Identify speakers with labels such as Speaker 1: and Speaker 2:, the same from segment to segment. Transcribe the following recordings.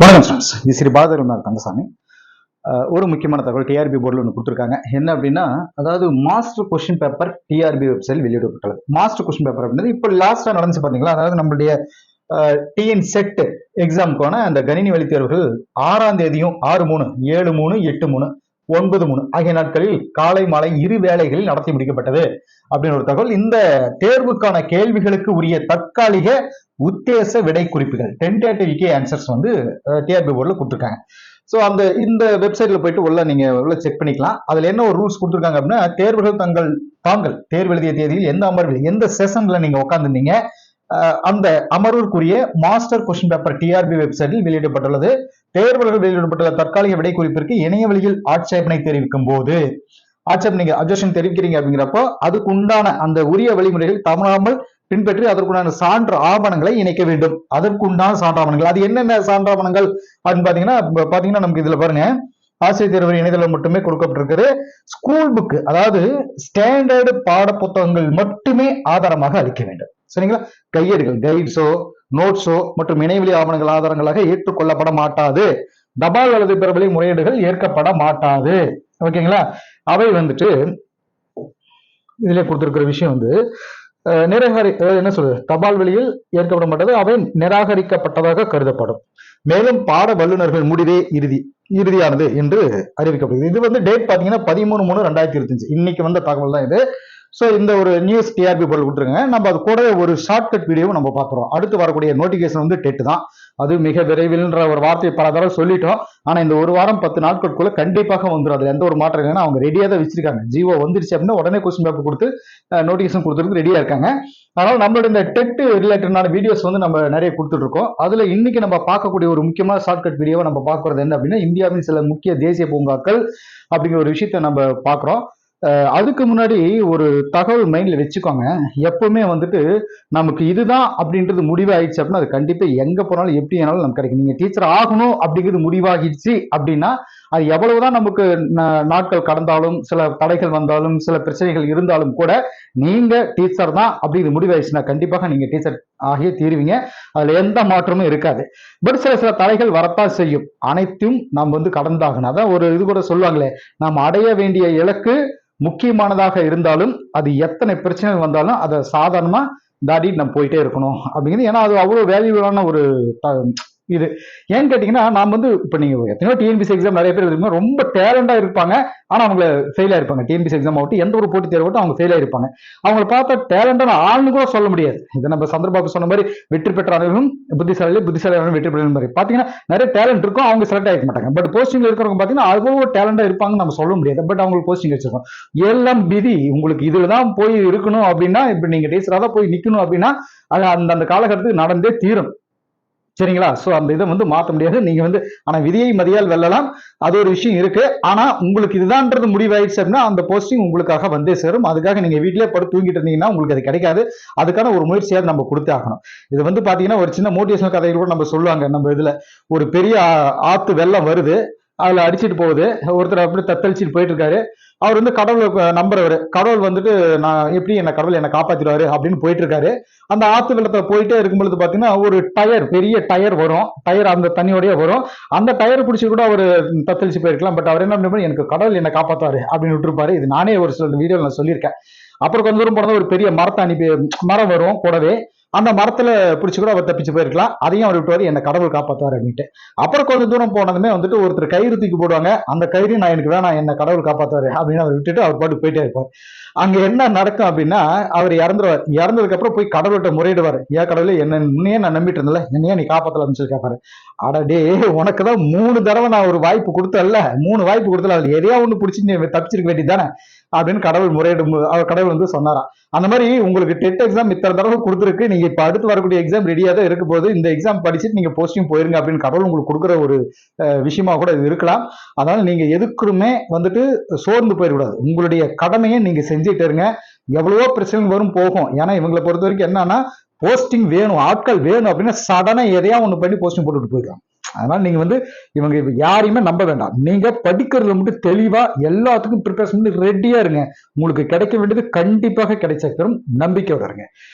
Speaker 1: வணக்கம் ஃப்ரெண்ட்ஸ், இது ஸ்ரீ பாதகநாத் கந்தசாமி. ஒரு முக்கியமான தகவல் டிஆர்பி போர்டில் ஒன்று கொடுத்துருக்காங்க. என்ன அப்படின்னா, அதாவது master question paper TRP website வெளியிடப்பட்டுள்ளது. மாஸ்டர் கொஸ்டின் பேப்பர் அப்படின்றது இப்போ லாஸ்ட்டாக நடந்துச்சு பார்த்தீங்களா, அதாவது நம்மளுடைய டிஎன் செட் எக்ஸாமுக்கான அந்த கணினி வழி தேர்வுகள் 6ஆம் தேதியும் 6/3, 7/3, 8/3, 9/3 ஆகிய நாட்களில் காலை மாலை இரு வேளைகளில் நடத்தி முடிக்கப்பட்டது அப்படின்னு ஒரு தகவல். இந்த தேர்வுக்கான கேள்விகளுக்கு உரிய தற்காலிக உத்தேச விடை குறிப்புகள் டென்டேட்டிவ் கீ ஆன்சர்ஸ் வந்து டிஆர்பி போர்டில் கொடுத்துருக்காங்க. ஸோ இந்த வெப்சைட்ல போயிட்டு உள்ள செக் பண்ணிக்கலாம். அதுல என்ன ஒரு ரூல்ஸ் கொடுத்துருக்காங்க அப்படின்னா, தேர்வுகள் தாங்கள் தேர்வு எழுதிய தேதியில் எந்த அமர்வில் எந்த செஷன்ல நீங்க உட்காந்துருந்தீங்க, அந்த அமர்வுக்குரிய மாஸ்டர் கொஸ்டின் பேப்பர் டிஆர்பி வெப்சைட்டில் வெளியிடப்பட்டுள்ளது. தேர்வுகள் வெளியிடப்பட்டுள்ள தற்காலிக விடை குறிப்பிற்கு இணைய வழியில் ஆட்சேபனை தெரிவிக்கும் போது நீங்க அப்ஜெக்ஷன் தெரிவிக்கிறீங்க அப்படிங்கிறப்போ அதுக்கு உண்டான அந்த உரிய வழிமுறைகள் தவறாமல் பின்பற்றி அதற்குண்டான சான்று ஆவணங்களை இணைக்க வேண்டும். அதற்குண்டான சான்று ஆவணங்கள் அது என்னென்ன சான்று ஆவணங்கள் அப்படின்னு பாத்தீங்கன்னா நமக்கு இதுல பாருங்க, ஆசிரியர் தேர்வு இணையதளம் மட்டுமே கொடுக்கப்பட்டிருக்கிறது. ஸ்கூல் புக், அதாவது ஸ்டாண்டர்டு பாட புத்தகங்கள் மட்டுமே ஆதாரமாக அளிக்க வேண்டும். சரிங்களா? கையேடுகள், கைட்ஸோ நோட்ஸோ மற்றும் இணையவழி ஆவணங்கள் ஆதாரங்களாக ஏற்றுக்கொள்ளப்பட மாட்டாது. தபால் அல்லது பிற வழி முறையீடுகள் ஏற்கப்பட மாட்டாது. ஓகேங்களா? அவை வந்துட்டு இதுல கொடுத்திருக்கிற விஷயம் வந்து என்ன சொல்றது, தபால் வழியில் ஏற்கப்பட மாட்டது, அவை நிராகரிக்கப்பட்டதாக கருதப்படும். மேலும் பாட வல்லுநர்கள் முடிவே இறுதியானது என்று அறிவிக்கப்படுகிறது. இது வந்து டேட் பாத்தீங்கன்னா 13/3/2025 இன்னைக்கு வந்த தகவல் தான் இது. ஸோ இந்த ஒரு நியூஸ் டிஆர்பி போர்டில் கொடுத்துருங்க. நம்ம அது கூட ஒரு ஷார்ட்கட் வீடியோவும் நம்ம பார்க்குறோம். அடுத்து வரக்கூடிய நோட்டிஃபிகேஷன் வந்து டெட் தான். அது மிக விரைவில்ன்ற ஒரு வார்த்தையை பல தடவை சொல்லிட்டோம். ஆனால் இந்த ஒரு வாரம் 10 நாட்களுக்குள்ள கண்டிப்பாக வந்துடும். அதில் எந்த ஒரு மாற்றம் இல்லைன்னா அவங்க ரெடியாக தான் வச்சிருக்காங்க. ஜிஓ வந்துருச்சு அப்படின்னா உடனே கொஸ்டின் பேப்பர் கொடுத்து நோட்டிஃபிகேஷன் கொடுத்துருக்கு ரெடியாக இருக்காங்க. அதனால் நம்மளோட இந்த டெட் ரிலேட்டடான வீடியோஸ் வந்து நம்ம நிறைய கொடுத்துட்டு இருக்கோம். அதில் இன்னைக்கு நம்ம பார்க்கக்கூடிய ஒரு முக்கியமான ஷார்ட்கட் வீடியோவை நம்ம பார்க்கறது என்ன அப்படின்னா, இந்தியாவின் சில முக்கிய தேசிய பூங்காக்கள் அப்படிங்கிற ஒரு விஷயத்தை நம்ம பார்க்குறோம். அதுக்கு முன்னாடி ஒரு தகவல் மைண்ட்ல வச்சுக்கோங்க. எப்பவுமே வந்துட்டு நமக்கு இதுதான் அப்படின்றது முடிவாயிடுச்சு அப்படின்னா அது கண்டிப்பா எங்க போனாலும் எப்படி ஆனாலும் நமக்கு கிடைக்கும். நீங்க டீச்சர் ஆகணும் அப்படிங்கிறது முடிவாகிடுச்சு அப்படின்னா அது எவ்வளவுதான் நமக்கு நாட்கள் கடந்தாலும், சில தடைகள் வந்தாலும், சில பிரச்சனைகள் இருந்தாலும் கூட நீங்க டீச்சர் தான் அப்படிங்கிறது முடிவாயிடுச்சுன்னா கண்டிப்பாக நீங்க டீச்சர் ஆகிய தீருவீங்க. அதுல எந்த மாற்றமும் இருக்காது. பட் சில தடைகள் வரத்தான் செய்யும். அனைத்தும் நாம் வந்து கடந்தாகணும். அதான் ஒரு இது கூட சொல்லுவாங்களே, நாம் அடைய வேண்டிய இலக்கு முக்கியமானதாக இருந்தாலும் அது எத்தனை பிரச்சனைகள் வந்தாலும் அதை சாதாரணமா தாண்டிட்டு நம்ம போயிட்டே இருக்கணும் அப்படிங்கிறது. ஏன்னா அது அவ்வளவு வேல்யூவான ஒரு இது. ஏன்னு கேட்டீங்கன்னா, நாம் வந்து இப்ப நீங்க எத்தனையோ டிஎன்பிசி எக்ஸாம் நிறைய பேர் இருக்குங்க, ரொம்ப டேலண்டா இருப்பாங்க, ஆனா அவங்க ஃபெயில் ஆயிருப்பாங்க. டிஎன்பிசி எக்ஸாம் ஆகட்டும், எந்த ஒரு போட்டி தேர்வு அவங்க ஃபெயில் ஆயிருப்பாங்க. அவங்களை பார்த்தா டேலண்டான ஆள்னு கூட சொல்ல முடியாது. இதை நம்ம சந்திரபாபு சொன்ன மாதிரி வெற்றி பெற்றாலும் புத்திசாலியான வெற்றி பெற்ற மாதிரி பாத்தீங்கன்னா நிறைய டேலண்ட் இருக்கும், அவங்க செலக்ட் ஆகிக்க மாட்டாங்க. பட் போஸ்டிங்ல இருக்கிறவங்க பாத்தீங்கன்னா அவ்வளவு டேலண்டா இருப்பாங்கன்னு நம்ம சொல்ல முடியாது. பட் அவங்களுக்கு போஸ்டிங் வச்சிருக்கோம். எல்லாம் விதி. உங்களுக்கு இதுலதான் போய் இருக்கணும் அப்படின்னா, இப்ப நீங்க டீச்சரா தான் போய் நிக்கணும் அப்படின்னா அது அந்த காலகட்டத்துக்கு நடந்தே தீரும். சரிங்களா? சோ அந்த இதை வந்து மாற்ற முடியாது. நீங்க வந்து ஆனா விதியை மதியால் வெல்லலாம், அது ஒரு விஷயம் இருக்கு. ஆனா உங்களுக்கு இதுதான்ன்றது முடிவாயிடுச்சு அப்படின்னா அந்த போஸ்டிங் உங்களுக்காக வந்தே சேரும். அதுக்காக நீங்க வீட்டிலேயே படுத்து தூங்கிட்டு இருந்தீங்கன்னா உங்களுக்கு அது கிடைக்காது. அதுக்கான ஒரு முயற்சியாவது நம்ம கொடுத்தே ஆகணும். இது வந்து பாத்தீங்கன்னா ஒரு சின்ன மோட்டிவேஷனல் கதைகள் கூட நம்ம சொல்லுவாங்க. நம்ம இதுல ஒரு பெரிய ஆத்து வெள்ளம் வருது, அதுல அடிச்சுட்டு போகுது, ஒருத்தர் அப்படி தத்தளிச்சுட்டு போயிட்டு இருக்காரு. அவர் வந்து கடவுளை நம்புறவர். கடவுள் வந்துட்டு நான் எப்படி கடவுள் என்ன காப்பாத்திடுவாரு அப்படின்னு போயிட்டு இருக்காரு. அந்த ஆத்து வெள்ளத்தை போயிட்டே இருக்கும் பொழுது பாத்தீங்கன்னா ஒரு பெரிய டயர் வரும். டயர் அந்த தண்ணியோடய வரும். அந்த டயர் பிடிச்சி கூட அவர் தத்தளிச்சு போயிருக்கலாம். பட் அவர் என்ன பண்ணி எனக்கு கடவுள் என்ன காப்பாத்துவாரு அப்படின்னு விட்டுருப்பாரு. இது நானே ஒரு சில வீடியோ நான் சொல்லியிருக்கேன். அப்புறம் கொஞ்ச தூரம் போனது ஒரு பெரிய மரம் வரும் கூடவே. அந்த மரத்துல பிடிச்சி கூட அவர் தப்பிச்சு போயிருக்கலாம். அதையும் அவர் விட்டுவாரு, என்ன கடவுள் காப்பாத்துவார் அப்படின்ட்டு. அப்புறம் கொஞ்சம் தூரம் போனதுமே வந்துட்டு ஒருத்தர் கயிறு தூக்கி போடுவாங்க. அந்த கயிறு நான் எனக்கு வேணாம், என்ன கடவுள் காப்பாத்துவாரு அப்படின்னு அவர் விட்டுட்டு அவர் பாட்டு போயிட்டே இருப்பார். அங்க என்ன நடக்கும் அப்படின்னா அவர் இறந்துருவார். இறந்ததுக்கு அப்புறம் போய் கடவுள்கிட்ட முறையிடுவார். ஏன் கடவுளே என்ன முன்னையே நான் நம்பிட்டு இருந்தல, என்னையே நீ காப்பாத்தலாம்னு சொல்லி கேட்பாரு. அடடே, உனக்குதான் 3 தடவை நான் ஒரு வாய்ப்பு கொடுத்தல, 3 வாய்ப்பு கொடுத்தல, அதுல எதையா ஒண்ணு பிடிச்சி நீ தப்பிச்சிருக்க வேண்டியதானே அப்படின்னு கடவுள் முறையிடும். அவர் கடவுள் வந்து சொன்னாராம். அந்த மாதிரி உங்களுக்கு டெட் எக்ஸாம் இத்தனை தடவை கொடுத்துருக்கு, நீங்க இப்ப அடுத்து வரக்கூடிய எக்ஸாம் ரெடியா தான் இருக்க போது, இந்த எக்ஸாம் படிச்சுட்டு நீங்க போஸ்டிங் போயிருங்க அப்படின்னு கடவுள் உங்களுக்கு கொடுக்குற ஒரு விஷயமா கூட இது இருக்கலாம். அதனால நீங்க எதுக்குமே வந்துட்டு சோர்ந்து போயிடக்கூடாது. உங்களுடைய கடமையை நீங்க செஞ்சுட்டு இருங்க. எவ்வளவோ பிரச்சனை வரும் போகும். ஏன்னா இவங்களை பொறுத்த வரைக்கும் என்னன்னா போஸ்டிங் வேணும், ஆட்கள் வேணும் அப்படின்னா சடனா எதையா ஒண்ணு பண்ணி போஸ்டிங் போட்டுட்டு போயிடலாம். அதனால நீங்க வந்து இவங்க யாரையுமே நம்ப வேண்டாம். நீங்க படிக்கிறதுல மட்டும் தெளிவா எல்லாத்துக்கும் ப்ரிப்பரேஷன் பண்ணி ரெடியா இருங்க. உங்களுக்கு கிடைக்க வேண்டியது கண்டிப்பாக கிடைச்சிரும், நம்பிக்கையோட இருங்க.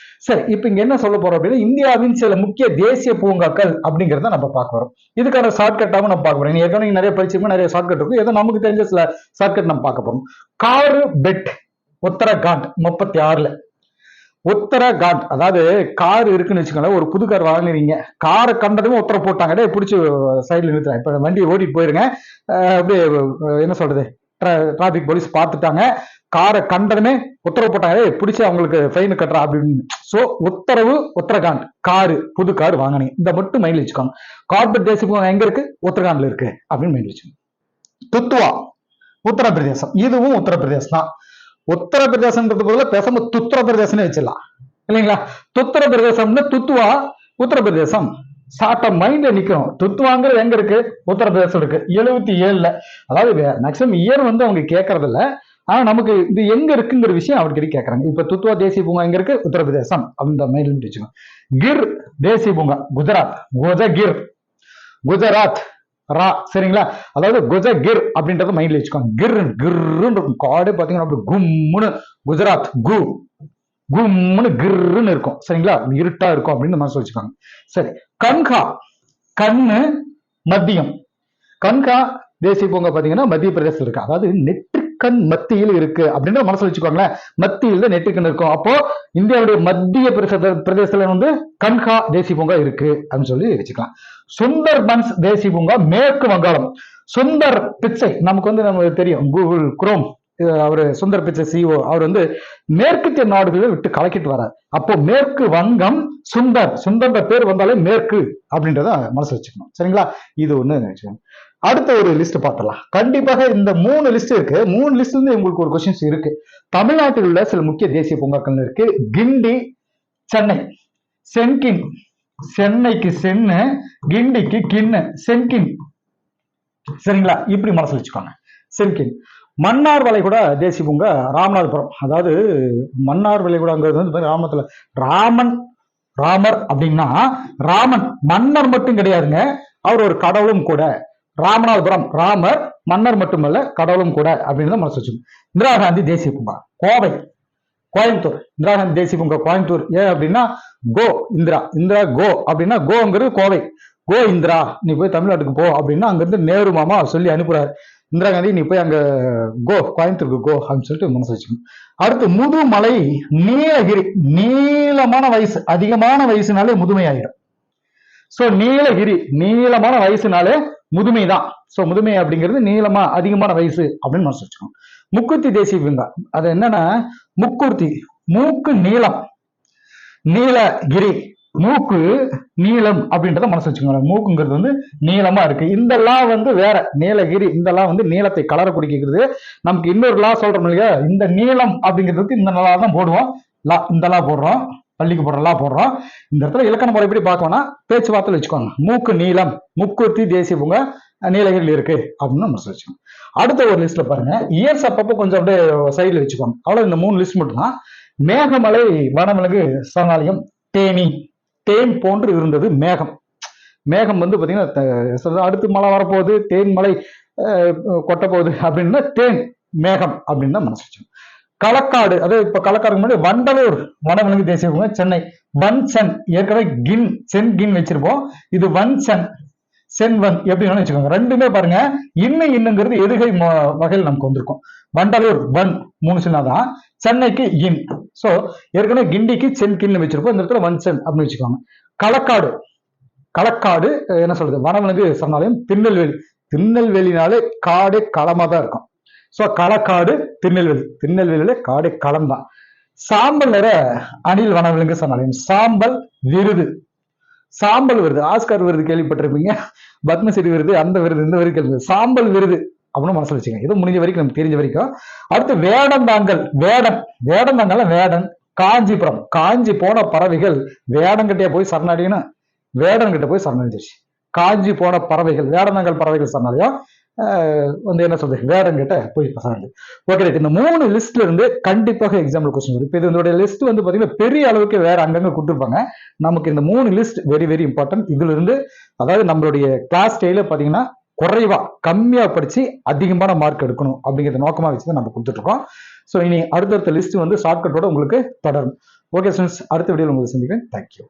Speaker 1: சரி, இப்ப இங்க என்ன சொல்ல போறோம் அப்படின்னா, இந்தியாவின் சில முக்கிய தேசிய பூங்காக்கள் அப்படிங்கறத நம்ம பார்க்க வரோம். இதுக்கான ஷார்ட்கட்டாவும் நம்ம பார்க்க போறோம். ஏற்கனவே நிறைய படிச்சிருக்கோம், நிறைய ஷார்ட்கட் இருக்கும். ஏதோ நமக்கு தெரிஞ்ச சில ஷார்ட்கட் நம்ம பார்க்க போறோம். காரு பெட் உத்தரகாண்ட் 36ல. உத்தரகாண்ட், அதாவது கார் இருக்குன்னு வச்சுக்கோங்களேன், ஒரு புது கார் வாங்குறீங்க, காரை கண்டதுமே உத்தரவு போட்டாங்க, பிடிச்சி சைட்ல நிறுத்துறேன், இப்ப வண்டியை ஓட்டிட்டு போயிருங்க, அப்படியே என்ன சொல்றது, டிராபிக் போலீஸ் பார்த்துட்டாங்க, காரை கண்டதுமே உத்தரவு போட்டாங்க, பிடிச்சி அவங்களுக்கு ஃபைன் கட்டுறா அப்படின்னு. சோ உத்தரவு உத்தரகாண்ட், காரு புது கார் வாங்கினீங்க, இந்த மட்டும் மைண்ட் வச்சுக்கோங்க. கார்பரேட் தேசிய பூங்கா எங்க இருக்கு? உத்தரகாண்ட்ல இருக்கு அப்படின்னு மைண்ட் வச்சுக்கோங்க. துத்துவா உத்தரப்பிரதேசம், இதுவும் உத்தரப்பிரதேசம் தான். உத்தரப்பிரதேசம்ன்றது போல பேசாம துத்திரப்பிரதேசம் வச்சிடலாம் இல்லைங்களா? துத்திரப்பிரதேசம்னு துத்துவா உத்தரப்பிரதேசம் ஷார்ட்டா மைண்ட்ல நிக்கும். துத்துவாங்கிறது எங்க இருக்கு? உத்தரப்பிரதேசம் இருக்கு. 77ல, அதாவது மேக்சிமம் இயர் வந்து அவங்க கேட்கறது இல்ல, ஆனா நமக்கு இது எங்க இருக்குங்கிற விஷயம் அவர்கிட்ட கேட்கறாங்க. இப்ப துத்துவா தேசிய பூங்கா எங்க இருக்கு? உத்தரப்பிரதேசம். அந்த மைண்ட்ல வச்சுக்கோங்க. கிர் தேசிய பூங்கா குஜராத், குஜகிர், குஜராத் ரா, சரிங்களா? அதாவது குஜகிர் அப்படின்றத மைண்ட்ல வச்சுக்கோங்க. கிர் கிர்ன்னு இருக்கும், காடு பாத்தீங்கன்னா அப்படி கும்முன்னு, குஜராத் கு கும்முன்னு கிர்ன்னு இருக்கும், சரிங்களா? இருட்டா இருக்கும் அப்படின்னு மனசு வச்சுக்கோங்க. சரி, கன்கா, கண்ணு மத்தியம். கன்கா தேசிய பூங்கா பாத்தீங்கன்னா மத்திய பிரதேசத்துல இருக்கு, அதாவது நெற்றிக்கண் மத்தியில் இருக்கு அப்படின்ற மனசுல வச்சுக்கோங்களேன். மத்தியில் நெற்றிக்கண் இருக்கும். அப்போ இந்தியாவுடைய மத்திய பிரதேசத்துல வந்து கன்கா தேசிய பூங்கா இருக்கு அப்படின்னு சொல்லி வச்சுக்கலாம். சுந்தர்பன்ஸ் தேசிய பூங்கா மேற்கு வங்காளம். சுந்தர் பிச்சை நமக்கு வந்து நமக்கு தெரியும், கூகுள் குரோம் அவரு சுந்தர் பிச்சை சிஓ, அவர் வந்து மேற்கத்திய நாடுகளை விட்டு கலக்கிட்டு வர்றார். அப்போ மேற்கு வங்கம், சுந்தர், சுந்தர் பேர் வந்தாலே மேற்கு அப்படின்றத மனசு வச்சுக்கணும், சரிங்களா? இது ஒண்ணு வச்சுக்கணும். அடுத்த ஒரு லிஸ்ட் பார்த்தலாம். கண்டிப்பாக இந்த 3 லிஸ்ட் இருக்கு. 3 லிஸ்ட்ல இருந்து உங்களுக்கு ஒரு கொஸ்டின்ஸ் இருக்கு. தமிழ்நாட்டில் உள்ள சில முக்கிய தேசிய பூங்காக்கள் இருக்கு. கிண்டி, சென்னை. சென்கின், சென்னைக்கு சென்னு, கிண்டிக்கு கிண்ணு, சென்கின், சரிங்களா? இப்படி மனசுல வச்சுக்கோங்க, சென்கின். மன்னார் வளைகுடா தேசிய பூங்கா ராமநாதபுரம், அதாவது மன்னார் வளைகுடாங்கிறது வந்து ராமத்துல ராமன், ராமர் அப்படின்னா ராமன் மன்னர் மட்டும் கிடையாதுங்க, அவர் ஒரு கடவுளும் கூட. ராமநாதபுரம், ராமர் மன்னர் மட்டுமல்ல கடவுளும் கூட அப்படின்னு மனசு வச்சுக்கோங்க. இந்திரா காந்தி தேசிய பூங்கா கோவை, கோயம்புத்தூர். இந்திரா காந்தி தேசிய பூங்கா கோயம்புத்தூர். ஏன் அப்படின்னா கோ இந்திரா, இந்திரா கோ அப்படின்னா கோங்கிறது கோவை, கோ இந்திரா, நீ போய் தமிழ்நாட்டுக்கு போ அப்படின்னா அங்கிருந்து நேரு மாமா சொல்லி அனுப்புறாரு, இந்திரா காந்தி நீ போய் அங்க கோ, கோயம்புத்தூருக்கு கோ அப்படின்னு சொல்லிட்டு மனசு வச்சுக்கணும். அடுத்து முதுமலை நீலகிரி, நீளமான வயசு, அதிகமான வயசுனாலே முதுமை ஆயிடும். சோ நீலகிரி நீளமான வயசுனாலே முதுமைதான். சோ முதுமை அப்படிங்கிறது நீளமா அதிகமான வயசு அப்படின்னு மனசு வச்சுக்கணும். முக்குர்த்தி தேசிய பூங்கா, அது என்னன்னா முக்குர்த்தி, மூக்கு நீளம், நீலகிரி மூக்கு நீளம் அப்படின்றத மனசு வச்சுக்கோங்க. மூக்குங்கிறது வந்து நீளமா இருக்கு. இந்த லா வந்து வேற, நீலகிரி இந்த லா வந்து நீளத்தை கலர குடிக்கிறது. நமக்கு இன்னொரு லா சொல்றோம் இல்லையா, இந்த நீளம் அப்படிங்கிறதுக்கு இந்த லா தான் போடுவோம், லா இந்த லா போடுறோம், பள்ளிக்கு போடுற லா போடுறோம். இந்த இடத்துல இலக்கண முறை எப்படி பார்க்கணும்னா பேச்சுவார்த்தை வச்சுக்கோங்க. மூக்கு நீளம், முக்குர்த்தி தேசிய பூங்கா நீலகிரியில் இருக்கு அப்படின்னு மனசு வச்சுக்கோங்க. அடுத்த ஒரு லிஸ்ட்ல பாருங்க, இயர்ஸ் அப்பப்போ கொஞ்சம் அப்படியே சைட்ல வச்சுக்கோங்க. அவ்வளவு, இந்த 3 லிஸ்ட் மட்டும் தான். மேகமலை வனவிலங்கு சரணாலயம் தேனி, தேன் போன்று இருந்தது மேகம். மேகம் வந்து பாத்தீங்கன்னா அடுத்து மழை வரப்போகுது, தேன் மலை கொட்ட போகுது அப்படின்னா தேன் மேகம் அப்படின்னு தான் மனசு வச்சோம். களக்காடு, அது இப்ப களக்காடு முன்னாடி வண்டலூர் வனவிலங்கு தேசிய பூங்கா சென்னை. வன்சன், ஏற்கனவே கின் சென் கின் வச்சிருப்போம், இது வன்சன் சென்வன் எப்படின்னு வச்சுக்கோங்க. ரெண்டுமே பாருங்க இன்னுங்கிறது எதுகை வகையில் நமக்கு வந்திருக்கும். வண்டலூர் வன் 3 சின்னதான், சென்னைக்கு இன். சோ ஏற்கனவே கிண்டிக்கு சென் கின்னு வச்சிருப்போம், இந்த இடத்துல வன்சன் அப்படின்னு வச்சுக்கோங்க. களக்காடு, களக்காடு என்ன சொல்றது, வனவிலங்கு சரணாலயம் திருநெல்வேலி. திருநெல்வேலினாலே காடே களமா தான் இருக்கும். சோ களக்காடு திருநெல்வேலி, திருநெல்வேலியில காடே களம் தான். சாம்பல் நிற அணில் வனவிலங்கு சரணாலயம். சாம்பல் விருது, சாம்பல் விருது, ஆஸ்கார் விருது கேள்விப்பட்டிருப்பீங்க, பத்மஸ்ரீ விருது, அந்த விருது இந்த விருது கேள்வி, சாம்பல் விருது அப்படின்னு மனசுல வச்சுக்கோங்க. இது முடிஞ்ச வரைக்கும் நமக்கு தெரிஞ்ச வரைக்கும். அடுத்து வேடந்தாங்கல், வேடன், வேடந்தாங்கல் வேடன். காஞ்சிபுரம், காஞ்சி போன பறவைகள் வேடங்கிட்டே போய் சரணாடின்னு வேடன் கிட்ட போய் சரணடைஞ்சிருச்சு. காஞ்சி போன பறவைகள், வேடந்தாங்கல் பறவைகள் சரணாலயம். வந்து என்ன சொல்றது வேடம் கிட்ட போய் பசங்க. Okay right. இந்த 3 லிஸ்ட்ல இருந்து கண்டிப்பாக எக்ஸாம்பிள் கொஸ்டின் வரும். இப்போ இதனுடைய லிஸ்ட் வந்து பாத்தீங்கன்னா பெரிய அளவுக்கு வேற அங்கங்க கொடுத்துருப்பாங்க. நமக்கு இந்த 3 லிஸ்ட் வெரி வெரி இம்பார்ட்டன்ட். இதுல இருந்து அதாவது நம்மளுடைய கிளாஸ் டெய்ல பாத்தீங்கன்னா குறைவா கம்மியா படிச்சு அதிகமான மார்க் எடுக்கணும் அப்படிங்கிற நோக்கமா வச்சு நம்ம கொடுத்துட்டு இருக்கோம். ஸோ இனி அடுத்தடுத்த லிஸ்ட் வந்து ஷார்ட்கட்டோட உங்களுக்கு தொடரும். ஓகே ஸ்டூடெண்ட்ஸ், அடுத்த வீடியோவில் உங்களுக்கு சந்திக்கிறேன். தேங்க்யூ.